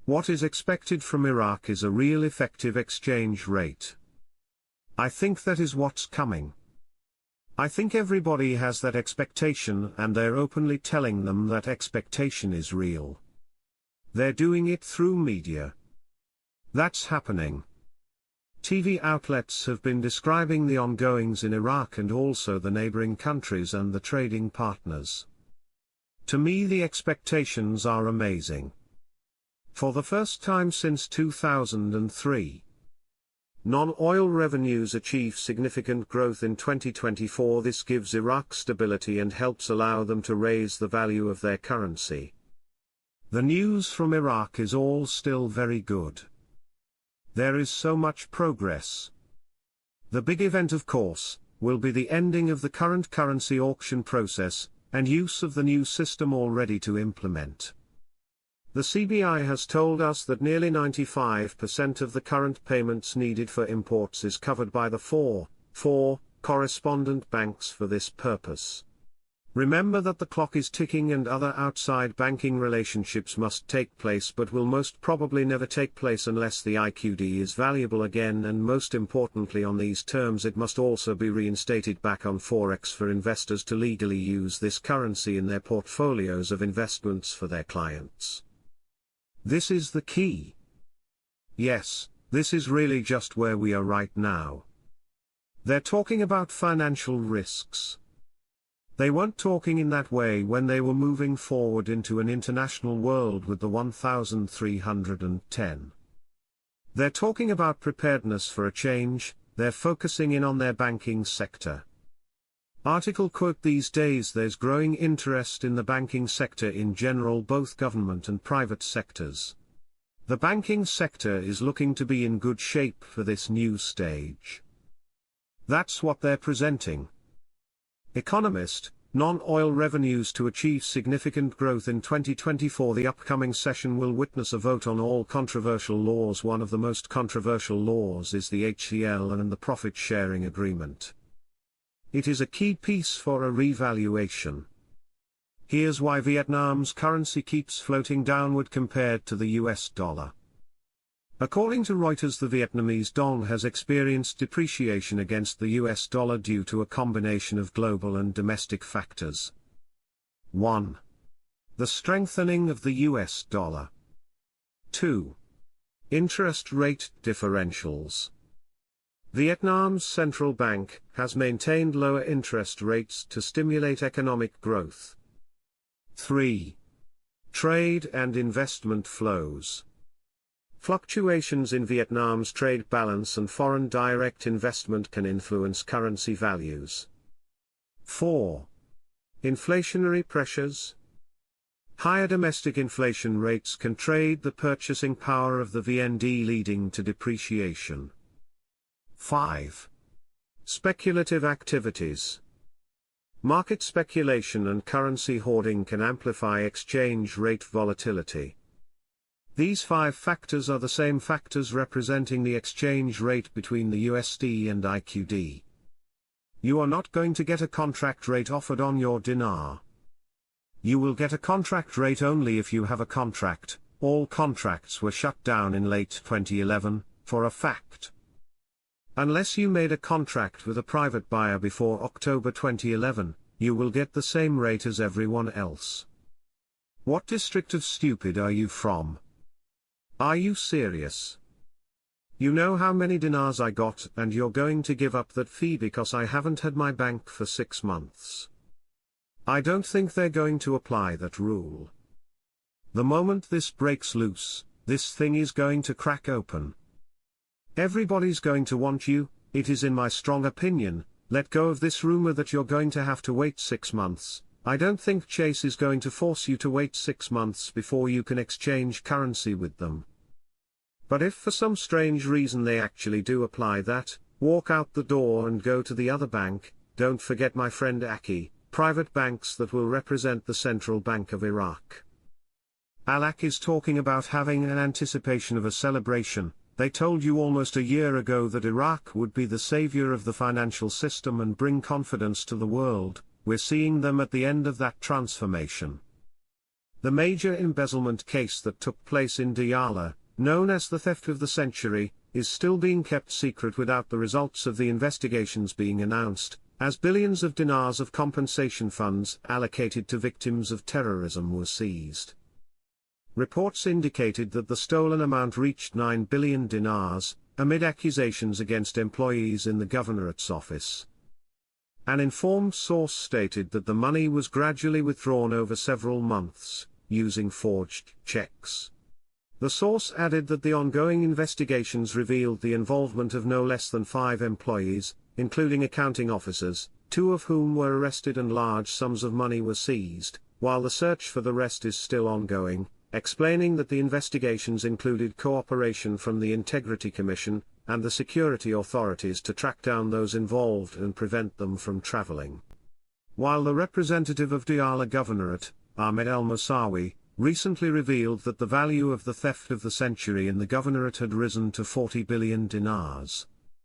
What is expected from Iraq is a real effective exchange rate. I think that is what's coming. I think everybody has that expectation and they're openly telling them that expectation is real. They're doing it through media. That's happening. TV outlets have been describing the ongoings in Iraq and also the neighboring countries and the trading partners. To me, the expectations are amazing. For the first time since 2003, non-oil revenues achieve significant growth in 2024. This gives Iraq stability and helps allow them to raise the value of their currency. The news from Iraq is all still very good. There is so much progress. The big event, of course, will be the ending of the current currency auction process, and use of the new system all ready to implement. The CBI has told us that nearly 95% of the current payments needed for imports is covered by the four correspondent banks for this purpose. Remember that the clock is ticking and other outside banking relationships must take place, but will most probably never take place unless the IQD is valuable again, and most importantly on these terms it must also be reinstated back on Forex for investors to legally use this currency in their portfolios of investments for their clients. This is the key. Yes, this is really just where we are right now. They're talking about financial risks. They weren't talking in that way when they were moving forward into an international world with the 1310. They're talking about preparedness for a change. They're focusing in on their banking sector. Article quote: these days there's growing interest in the banking sector in general, both government and private sectors. The banking sector is looking to be in good shape for this new stage. That's what they're presenting. Economist: non-oil revenues to achieve significant growth in 2024. The upcoming session will witness a vote on all controversial laws. One of the most controversial laws is the HCL and the profit sharing agreement. It is a key piece for a revaluation. Here's why Vietnam's currency keeps floating downward compared to the US dollar. According to Reuters, the Vietnamese dong has experienced depreciation against the US dollar due to a combination of global and domestic factors. 1. The strengthening of the US dollar. 2. Interest rate differentials. Vietnam's central bank has maintained lower interest rates to stimulate economic growth. 3. Trade and investment flows. Fluctuations in Vietnam's trade balance and foreign direct investment can influence currency values. 4. Inflationary pressures. Higher domestic inflation rates can trade the purchasing power of the VND, leading to depreciation. 5. Speculative activities. Market speculation and currency hoarding can amplify exchange rate volatility. These 5 factors are the same factors representing the exchange rate between the USD and IQD. You are not going to get a contract rate offered on your dinar. You will get a contract rate only if you have a contract. All contracts were shut down in late 2011, for a fact. Unless you made a contract with a private buyer before October 2011, you will get the same rate as everyone else. What district of stupid are you from? Are you serious? You know how many dinars I got, and you're going to give up that fee because I haven't had my bank for 6 months. I don't think they're going to apply that rule. The moment this breaks loose, this thing is going to crack open. Everybody's going to want you. It is in my strong opinion, let go of this rumor that you're going to have to wait 6 months. I don't think Chase is going to force you to wait 6 months before you can exchange currency with them. But if for some strange reason they actually do apply that, walk out the door and go to the other bank. Don't forget my friend Aki, private banks that will represent the Central Bank of Iraq. Alak is talking about having an anticipation of a celebration. They told you almost a year ago that Iraq would be the savior of the financial system and bring confidence to the world. We're seeing them at the end of that transformation. The major embezzlement case that took place in Diyala, known as the theft of the century, is still being kept secret without the results of the investigations being announced, as billions of dinars of compensation funds allocated to victims of terrorism were seized. Reports indicated that the stolen amount reached 9 billion dinars, amid accusations against employees in the governorate's office. An informed source stated that the money was gradually withdrawn over several months, using forged checks. The source added that the ongoing investigations revealed the involvement of no less than 5 employees, including accounting officers, 2 of whom were arrested and large sums of money were seized, while the search for the rest is still ongoing, explaining that the investigations included cooperation from the Integrity Commission and the security authorities to track down those involved and prevent them from traveling. While the representative of Diyala Governorate, Ahmed El-Moussawi, recently revealed that the value of the theft of the century in the governorate had risen to 40 billion dinars.